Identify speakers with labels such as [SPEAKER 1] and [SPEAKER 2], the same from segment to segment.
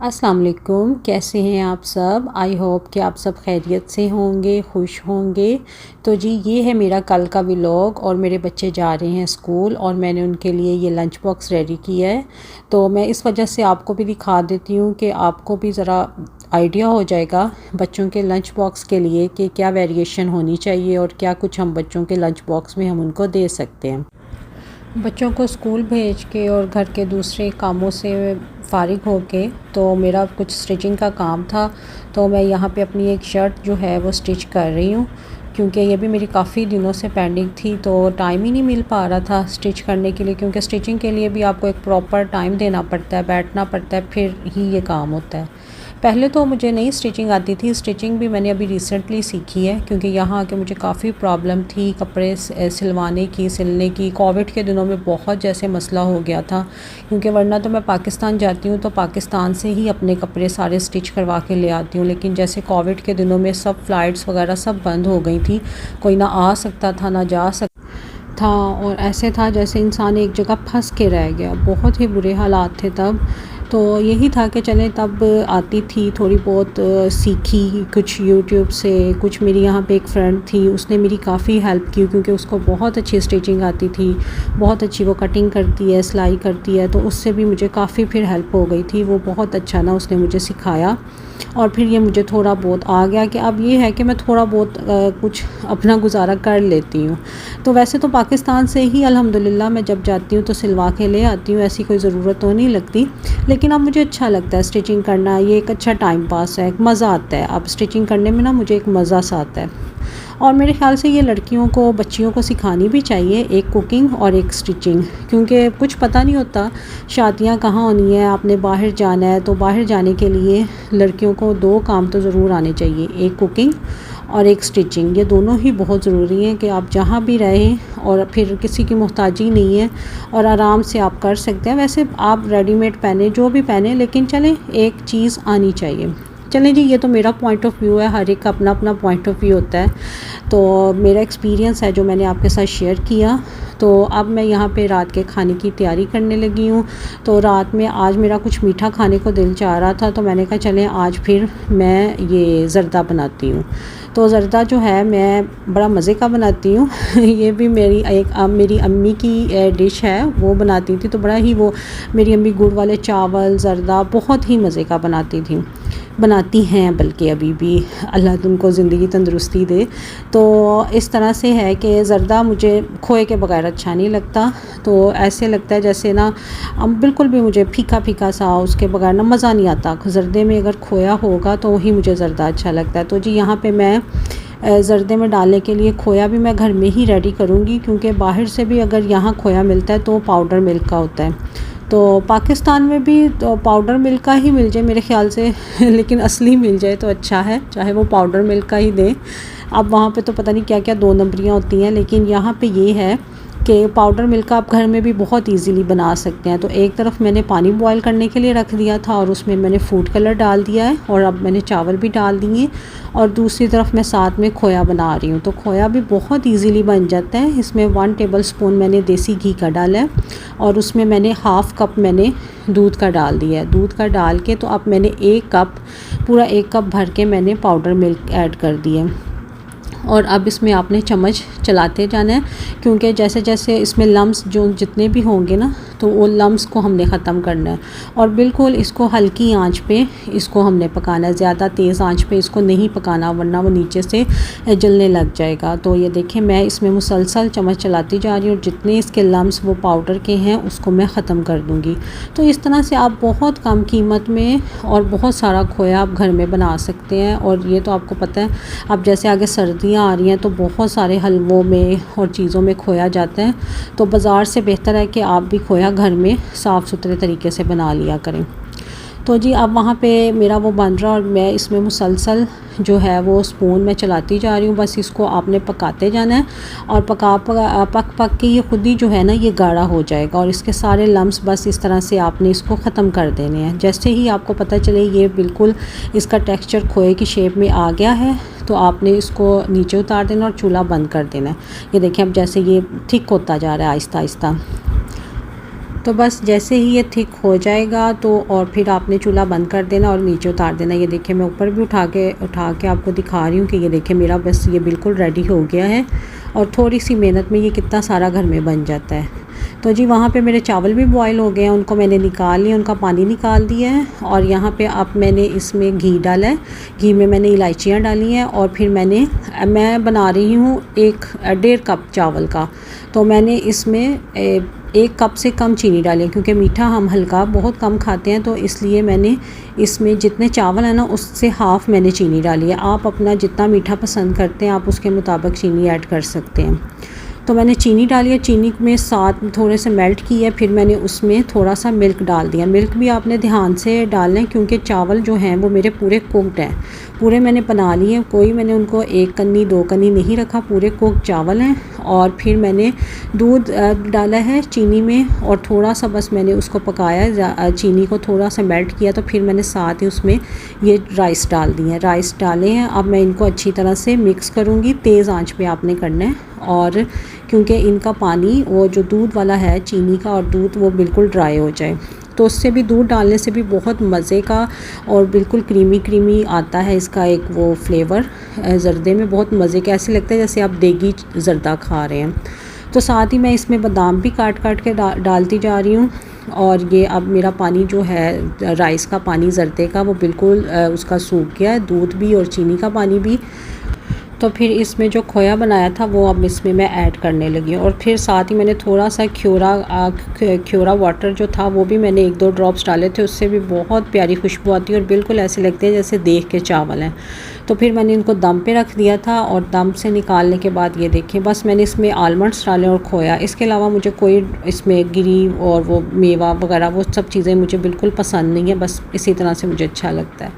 [SPEAKER 1] अस्सलाम वालेकुम, कैसे हैं आप सब। आई होप कि आप सब खैरियत से होंगे, खुश होंगे। तो जी ये है मेरा कल का व्लॉग और मेरे बच्चे जा रहे हैं स्कूल और मैंने उनके लिए ये लंच बॉक्स रेडी किया है। तो मैं इस वजह से आपको भी दिखा देती हूँ कि आपको भी ज़रा आइडिया हो जाएगा बच्चों के लंच बॉक्स के लिए कि क्या वेरिएशन होनी चाहिए और क्या कुछ हम बच्चों के लंच बॉक्स में हम उनको दे सकते हैं। बच्चों को स्कूल भेज के और घर के दूसरे कामों से फ़ारिग हो के तो मेरा कुछ स्टिचिंग का काम था। तो मैं यहाँ पे अपनी एक शर्ट जो है वो स्टिच कर रही हूँ, क्योंकि ये भी मेरी काफ़ी दिनों से पेंडिंग थी। तो टाइम ही नहीं मिल पा रहा था स्टिच करने के लिए, क्योंकि स्टिचिंग के लिए भी आपको एक प्रॉपर टाइम देना पड़ता है, बैठना पड़ता है, फिर ही ये काम होता है। पहले तो मुझे नई स्टिचिंग आती थी, स्टिचिंग भी मैंने अभी रिसेंटली सीखी है, क्योंकि यहाँ आके मुझे काफ़ी प्रॉब्लम थी कपड़े सिलवाने की, सिलने की। कोविड के दिनों में बहुत जैसे मसला हो गया था, क्योंकि वरना तो मैं पाकिस्तान जाती हूँ तो पाकिस्तान से ही अपने कपड़े सारे स्टिच करवा के ले आती हूँ। लेकिन जैसे कोविड के दिनों में सब फ़्लाइट्स वगैरह सब बंद हो गई थी, कोई ना आ सकता था ना जा सकता था, और ऐसे था जैसे इंसान एक जगह फंस के रह गया। बहुत ही बुरे हालात थे तब। तो यही था कि चलें, तब आती थी थोड़ी बहुत सीखी कुछ यूट्यूब से। कुछ मेरी यहाँ पे एक फ्रेंड थी, उसने मेरी काफ़ी हेल्प की, क्योंकि उसको बहुत अच्छी स्टिचिंग आती थी, बहुत अच्छी वो कटिंग करती है, सिलाई करती है। तो उससे भी मुझे काफ़ी फिर हेल्प हो गई थी। वो बहुत अच्छा ना उसने मुझे सिखाया और फिर ये मुझे थोड़ा बहुत आ गया कि अब ये है कि मैं थोड़ा बहुत कुछ अपना गुजारा कर लेती हूँ। तो वैसे तो पाकिस्तान से ही अल्हम्दुलिल्लाह मैं जब जाती हूँ तो सिलवा के ले आती हूँ, ऐसी कोई ज़रूरत तो नहीं लगती। लेकिन अब मुझे अच्छा लगता है स्टिचिंग करना, ये एक अच्छा टाइम पास है, एक मज़ा आता है। अब स्टिचिंग करने में ना मुझे एक मज़ा सा आता है। और मेरे ख़्याल से ये लड़कियों को, बच्चियों को सिखानी भी चाहिए, एक कुकिंग और एक स्टिचिंग, क्योंकि कुछ पता नहीं होता शादियां कहाँ होनी है, आपने बाहर जाना है। तो बाहर जाने के लिए लड़कियों को 2 काम तो ज़रूर आने चाहिए, एक कुकिंग और एक स्टिचिंग। ये दोनों ही बहुत ज़रूरी हैं कि आप जहाँ भी रहें और फिर किसी की मोहताजी नहीं है और आराम से आप कर सकते हैं। वैसे आप रेडीमेड पहने, जो भी पहने, लेकिन चलें एक चीज़ आनी चाहिए। चलें जी, ये तो मेरा पॉइंट ऑफ व्यू है, हर एक का अपना अपना पॉइंट ऑफ व्यू होता है। तो मेरा एक्सपीरियंस है जो मैंने आपके साथ शेयर किया। तो अब मैं यहाँ पे रात के खाने की तैयारी करने लगी हूँ। तो रात में आज मेरा कुछ मीठा खाने को दिल चाह रहा था, तो मैंने कहा चलें आज फिर मैं ये ज़र्दा बनाती हूँ। तो ज़र्दा जो है मैं बड़ा मज़े का बनाती हूँ ये भी मेरी अम्मी की डिश है, वो बनाती थी। तो बड़ा ही वो मेरी अम्मी गुड़ वाले चावल ज़र्दा बहुत ही मज़े का बनाती हैं, बल्कि अभी भी अल्लाह तुमको ज़िंदगी तंदुरुस्ती दे। तो इस तरह से है कि ज़र्दा मुझे खोए के बगैर अच्छा नहीं लगता। तो ऐसे लगता है जैसे ना बिल्कुल भी मुझे फ़ीका फ़ीका सा, उसके बगैर ना मज़ा नहीं आता। ज़र्दे में अगर खोया होगा तो वही मुझे ज़र्दा अच्छा लगता है। तो जी यहाँ पे मैं ज़र्दे में डालने के लिए खोया भी मैं घर में ही रेडी करूँगी, क्योंकि बाहर से भी अगर यहाँ खोया मिलता है तो पाउडर मिल्क का होता है। तो पाकिस्तान में भी तो पाउडर मिल्क का ही मिल जाए मेरे ख़्याल से लेकिन असली मिल जाए तो अच्छा है, चाहे वो पाउडर मिल्क का ही दें। अब वहाँ पे तो पता नहीं क्या क्या 2 नंबरियाँ होती हैं, लेकिन यहाँ पे ये है कि पाउडर मिल्क का आप घर में भी बहुत इजीली बना सकते हैं। तो एक तरफ मैंने पानी बॉयल करने के लिए रख दिया था और उसमें मैंने फूड कलर डाल दिया है, और अब मैंने चावल भी डाल दिए, और दूसरी तरफ मैं साथ में खोया बना रही हूँ। तो खोया भी बहुत इजीली बन जाता है। इसमें 1 टेबलस्पून मैंने देसी घी का डाला है और उसमें मैंने हाफ़ कप मैंने दूध का डाल दिया है। दूध का डाल के तो अब मैंने 1 कप, पूरा 1 कप भर के मैंने पाउडर मिल्क ऐड कर दिया। और अब इसमें आपने चम्मच चलाते जाना है, क्योंकि जैसे जैसे इसमें लम्स जो जितने भी होंगे ना, तो वो लम्स को हमने ख़त्म करना है। और बिल्कुल इसको हल्की आंच पे इसको हमने पकाना है, ज़्यादा तेज़ आंच पे इसको नहीं पकाना, वरना वो नीचे से जलने लग जाएगा। तो ये देखें, मैं इसमें मुसलसल चम्मच चलाती जा रही हूँ, और जितने इसके लम्स वो पाउडर के हैं उसको मैं ख़त्म कर दूँगी। तो इस तरह से आप बहुत कम कीमत में और बहुत सारा खोया आप घर में बना सकते हैं। और ये तो आपको पता है, अब जैसे आगे सर्दियाँ आ रही हैं तो बहुत सारे हलवों में और चीज़ों में खोया जाता है। तो बाज़ार से बेहतर है कि आप भी खोया घर में साफ़ सुथरे तरीके से बना लिया करें। तो जी अब वहाँ पे मेरा वो बन रहा, और मैं इसमें मुसलसल जो है वो स्पून में चलाती जा रही हूँ। बस इसको आपने पकाते जाना है, और पक के ये खुद ही जो है ना ये गाढ़ा हो जाएगा, और इसके सारे लम्स बस इस तरह से आपने इसको ख़त्म कर देने हैं। जैसे ही आपको पता चले ये बिल्कुल इसका टेक्सचर खोए की शेप में आ गया है, तो आपने इसको नीचे उतार देना और चूल्हा बंद कर देना है। ये देखें अब जैसे ये थिक होता जा रहा है आहिस्ता आहिस्ता। तो बस जैसे ही ये थिक हो जाएगा तो और फिर आपने चूल्हा बंद कर देना और नीचे उतार देना। ये देखिए मैं ऊपर भी उठा के आपको दिखा रही हूँ कि ये देखिए मेरा बस ये बिल्कुल रेडी हो गया है। और थोड़ी सी मेहनत में ये कितना सारा घर में बन जाता है। तो जी वहाँ पे मेरे चावल भी बॉयल हो गए हैं, उनको मैंने निकाल लिया, उनका पानी निकाल दिया है। और यहाँ पे अब मैंने इसमें घी डाला है, घी में मैंने इलायचियाँ डाली हैं और फिर मैं बना रही हूँ 1.5 कप चावल का। तो मैंने इसमें 1 कप से कम चीनी डाली है, क्योंकि मीठा हम हल्का बहुत कम खाते हैं, तो इसलिए मैंने इसमें जितने चावल है ना उससे हाफ़ मैंने चीनी डाली है। आप अपना जितना मीठा पसंद करते हैं आप उसके मुताबिक चीनी ऐड कर सकते हैं। तो मैंने चीनी डाली है, चीनी में साथ थोड़े से मेल्ट की है, फिर मैंने उसमें थोड़ा सा मिल्क डाल दिया। मिल्क भी आपने ध्यान से डालना है, क्योंकि चावल जो हैं वो मेरे पूरे कुकड हैं, पूरे मैंने बना लिए हैं, कोई मैंने उनको 1 कन्नी 2 कन्नी नहीं रखा, पूरे कुकड चावल हैं। और फिर मैंने दूध डाला है चीनी में और थोड़ा सा बस मैंने उसको पकाया, चीनी को थोड़ा सा मेल्ट किया, तो फिर मैंने साथ ही उसमें ये राइस डाल दिए हैं, राइस डाले हैं। अब मैं इनको अच्छी तरह से मिक्स करूँगी, तेज़ आंच पे आपने करना है। और क्योंकि इनका पानी वो जो दूध वाला है चीनी का और दूध वो बिल्कुल ड्राई हो जाए, तो उससे भी दूध डालने से भी बहुत मज़े का और बिल्कुल क्रीमी आता है इसका एक वो फ्लेवर। ज़र्दे में बहुत मज़े का ऐसे लगता है जैसे आप देगी ज़र्दा खा रहे हैं। तो साथ ही मैं इसमें बादाम भी काट के डालती जा रही हूँ। और ये अब मेरा पानी जो है राइस का पानी ज़र्दे का वो बिल्कुल उसका सूख गया है, दूध भी और चीनी का पानी भी। तो फिर इसमें जो खोया बनाया था वो अब इसमें मैं ऐड करने लगी हूँ। और फिर साथ ही मैंने थोड़ा सा ख्योरा वाटर जो था वो भी मैंने 1-2 ड्रॉप्स डाले थे, उससे भी बहुत प्यारी खुशबू आती है और बिल्कुल ऐसे लगते हैं जैसे देख के चावल हैं। तो फिर मैंने इनको दम पे रख दिया था और दम से निकालने के बाद ये देखिए बस मैंने इसमें आलमंड्स डाले और खोया, इसके अलावा मुझे कोई इसमें गिरी और वो मेवा वगैरह वो सब चीज़ें मुझे बिल्कुल पसंद नहीं है, बस इसी तरह से मुझे अच्छा लगता है।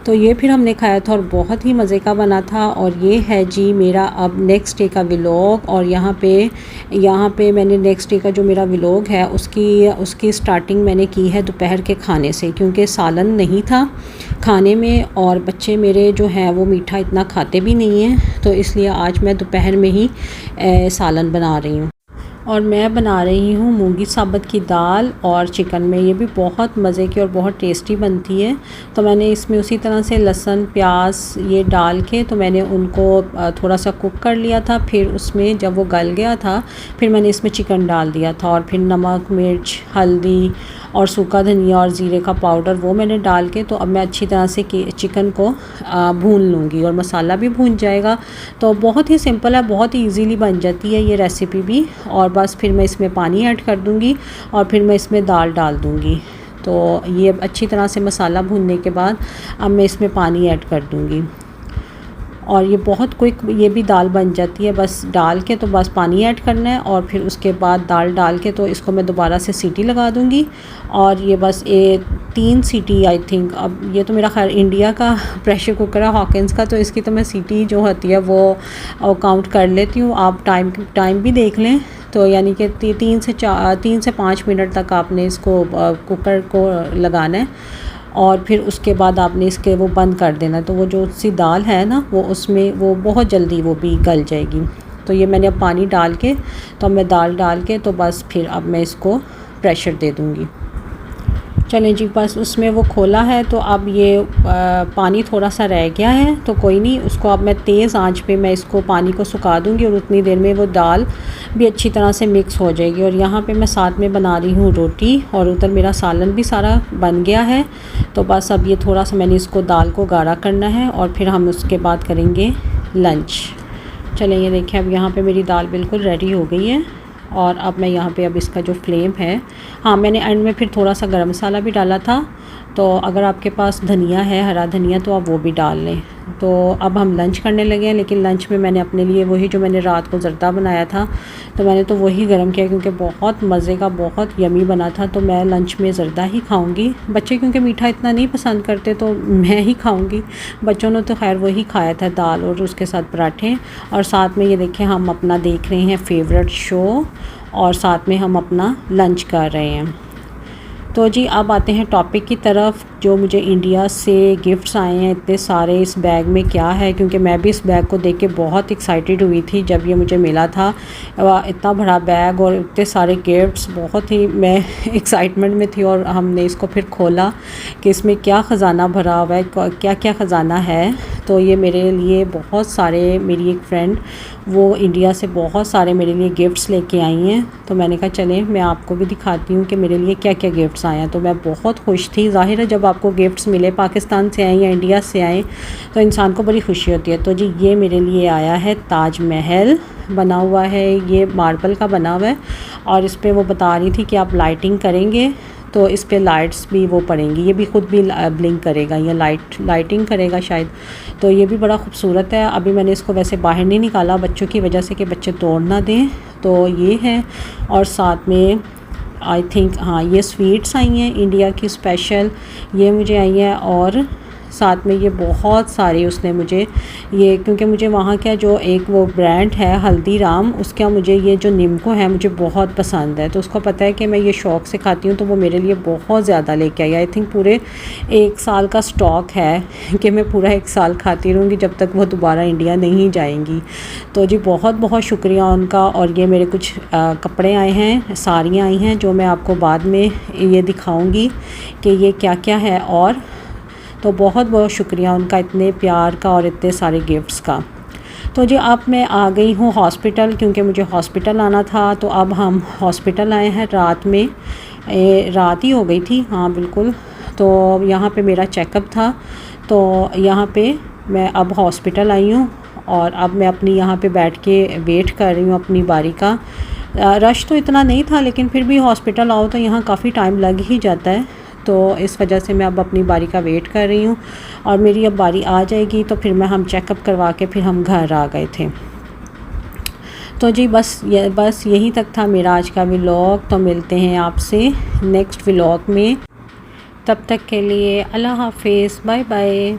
[SPEAKER 1] तो ये फिर हमने खाया था और बहुत ही मज़े का बना था। और ये है जी मेरा अब नेक्स्ट डे का व्लॉग। और यहाँ पे मैंने नेक्स्ट डे का जो मेरा व्लॉग है उसकी स्टार्टिंग मैंने की है दोपहर के खाने से, क्योंकि सालन नहीं था खाने में और बच्चे मेरे जो हैं वो मीठा इतना खाते भी नहीं हैं, तो इसलिए आज मैं दोपहर में ही सालन बना रही हूँ। और मैं बना रही हूँ मूंगी साबुत की दाल और चिकन में, ये भी बहुत मज़े की और बहुत टेस्टी बनती है। तो मैंने इसमें उसी तरह से लहसुन प्याज ये डाल के तो मैंने उनको थोड़ा सा कुक कर लिया था। फिर उसमें जब वो गल गया था फिर मैंने इसमें चिकन डाल दिया था और फिर नमक मिर्च हल्दी और सूखा धनिया और ज़ीरे का पाउडर वो मैंने डाल के तो अब मैं अच्छी तरह से चिकन को भून लूँगी और मसाला भी भून जाएगा। तो बहुत ही सिंपल है, बहुत ही इजीली बन जाती है ये रेसिपी भी। और बस फिर मैं इसमें पानी ऐड कर दूँगी और फिर मैं इसमें दाल डाल दूँगी। तो ये अच्छी तरह से मसाला भूनने के बाद अब मैं इसमें पानी ऐड कर दूँगी और ये बहुत क्विक ये भी दाल बन जाती है। बस डाल के तो बस पानी ऐड करना है और फिर उसके बाद दाल डाल के तो इसको मैं दोबारा से सीटी लगा दूँगी। और ये बस 3 सीटी आई थिंक, अब ये तो मेरा खैर इंडिया का प्रेशर कुकर है हॉकिंस का, तो इसकी तो मैं सीटी जो होती है वो काउंट कर लेती हूँ। आप टाइम भी देख लें, तो यानी कि 3 से 5 मिनट तक आपने इसको कुकर को लगाना है और फिर उसके बाद आपने इसके वो बंद कर देना। तो वो जो सी दाल है ना वो उसमें वो बहुत जल्दी वो भी गल जाएगी। तो ये मैंने अब पानी डाल के तो अब मैं दाल डाल के तो बस फिर अब मैं इसको प्रेशर दे दूँगी। चलें जी, बस उसमें वो खोला है तो अब ये पानी थोड़ा सा रह गया है, तो कोई नहीं, उसको अब मैं तेज़ आंच पे मैं इसको पानी को सुखा दूँगी और उतनी देर में वो दाल भी अच्छी तरह से मिक्स हो जाएगी। और यहाँ पे मैं साथ में बना रही हूँ रोटी और उधर मेरा सालन भी सारा बन गया है। तो बस अब ये थोड़ा सा मैंने इसको दाल को गाढ़ा करना है और फिर हम उसके बाद करेंगे लंच। चलें ये देखिए अब यहाँ पर मेरी दाल बिल्कुल रेडी हो गई है। और अब मैं यहाँ पे अब इसका जो फ्लेम है, हाँ मैंने एंड में फिर थोड़ा सा गरम मसाला भी डाला था, तो अगर आपके पास धनिया है हरा धनिया तो आप वो भी डाल लें। तो अब हम लंच करने लगे हैं, लेकिन लंच में मैंने अपने लिए वही जो मैंने रात को ज़र्दा बनाया था तो मैंने तो वही गर्म किया, क्योंकि बहुत मज़े का बहुत यमी बना था। तो मैं लंच में ज़र्दा ही खाऊंगी, बच्चे क्योंकि मीठा इतना नहीं पसंद करते तो मैं ही खाऊंगी। बच्चों ने तो खैर वही खाया था, दाल और उसके साथ पराठे। और साथ में ये देखें हम अपना देख रहे हैं फेवरेट शो और साथ में हम अपना लंच कर रहे हैं। तो जी अब आते हैं टॉपिक की तरफ, जो मुझे इंडिया से गिफ्ट्स आए हैं इतने सारे इस बैग में क्या है, क्योंकि मैं भी इस बैग को देख के बहुत एक्साइटेड हुई थी जब ये मुझे मिला था। इतना बड़ा बैग और इतने सारे गिफ्ट्स, बहुत ही मैं एक्साइटमेंट में थी। और हमने इसको फिर खोला कि इसमें क्या ख़जाना भरा हुआ है, क्या क्या ख़जाना है। तो ये मेरे लिए बहुत सारे, मेरी एक फ्रेंड वो इंडिया से बहुत सारे मेरे लिए गिफ्ट्स लेके आई हैं। तो मैंने कहा चलें मैं आपको भी दिखाती हूँ कि मेरे लिए क्या क्या गिफ्ट्स आए हैं। तो मैं बहुत खुश थी। ज़ाहिर है जब आपको गिफ्ट्स मिले पाकिस्तान से आए या इंडिया से आए तो इंसान को बड़ी खुशी होती है। तो जी ये मेरे लिए आया है ताज महल बना हुआ है, ये मार्बल का बना हुआ है। और इस पर वो बता रही थी कि आप लाइटिंग करेंगे तो इस पे लाइट्स भी वो पड़ेंगी, ये भी ख़ुद भी ब्लिंक करेगा या लाइटिंग करेगा शायद। तो ये भी बड़ा खूबसूरत है। अभी मैंने इसको वैसे बाहर नहीं निकाला बच्चों की वजह से कि बच्चे तोड़ ना दें। तो ये है, और साथ में आई थिंक हाँ ये स्वीट्स आई हैं इंडिया की स्पेशल, ये मुझे आई हैं। और साथ में ये बहुत सारी उसने मुझे ये, क्योंकि मुझे वहाँ का जो एक वो ब्रांड है हल्दीराम, उसका मुझे ये जो निम्को है मुझे बहुत पसंद है। तो उसको पता है कि मैं ये शौक़ से खाती हूँ, तो वो मेरे लिए बहुत ज़्यादा लेके आई। आई थिंक पूरे 1 साल का स्टॉक है कि मैं पूरा 1 साल खाती रहूँगी जब तक वो दोबारा इंडिया नहीं जाएंगी। तो जी बहुत बहुत शुक्रिया उनका। और ये मेरे कुछ कपड़े आए हैं, साड़ियाँ आई हैं जो मैं आपको बाद में ये दिखाऊँगी कि ये क्या क्या है। और तो बहुत बहुत शुक्रिया उनका इतने प्यार का और इतने सारे गिफ्ट्स का। तो जी अब मैं आ गई हूँ हॉस्पिटल, क्योंकि मुझे हॉस्पिटल आना था। तो अब हम हॉस्पिटल आए हैं रात में, रात ही हो गई थी हाँ बिल्कुल। तो यहाँ पे मेरा चेकअप था, तो यहाँ पे मैं अब हॉस्पिटल आई हूँ। और अब मैं अपनी यहाँ पे बैठ के वेट कर रही हूँ अपनी बारी का। रश तो इतना नहीं था, लेकिन फिर भी हॉस्पिटल आओ तो यहाँ काफ़ी टाइम लग ही जाता है। तो इस वजह से मैं अब अपनी बारी का वेट कर रही हूँ, और मेरी अब बारी आ जाएगी तो फिर मैं हम चेकअप करवा के फिर हम घर आ गए थे। तो जी बस यहीं तक था मेरा आज का व्लॉग। तो मिलते हैं आपसे नेक्स्ट व्लॉग में, तब तक के लिए अल्लाह हाफिज़, बाय बाय।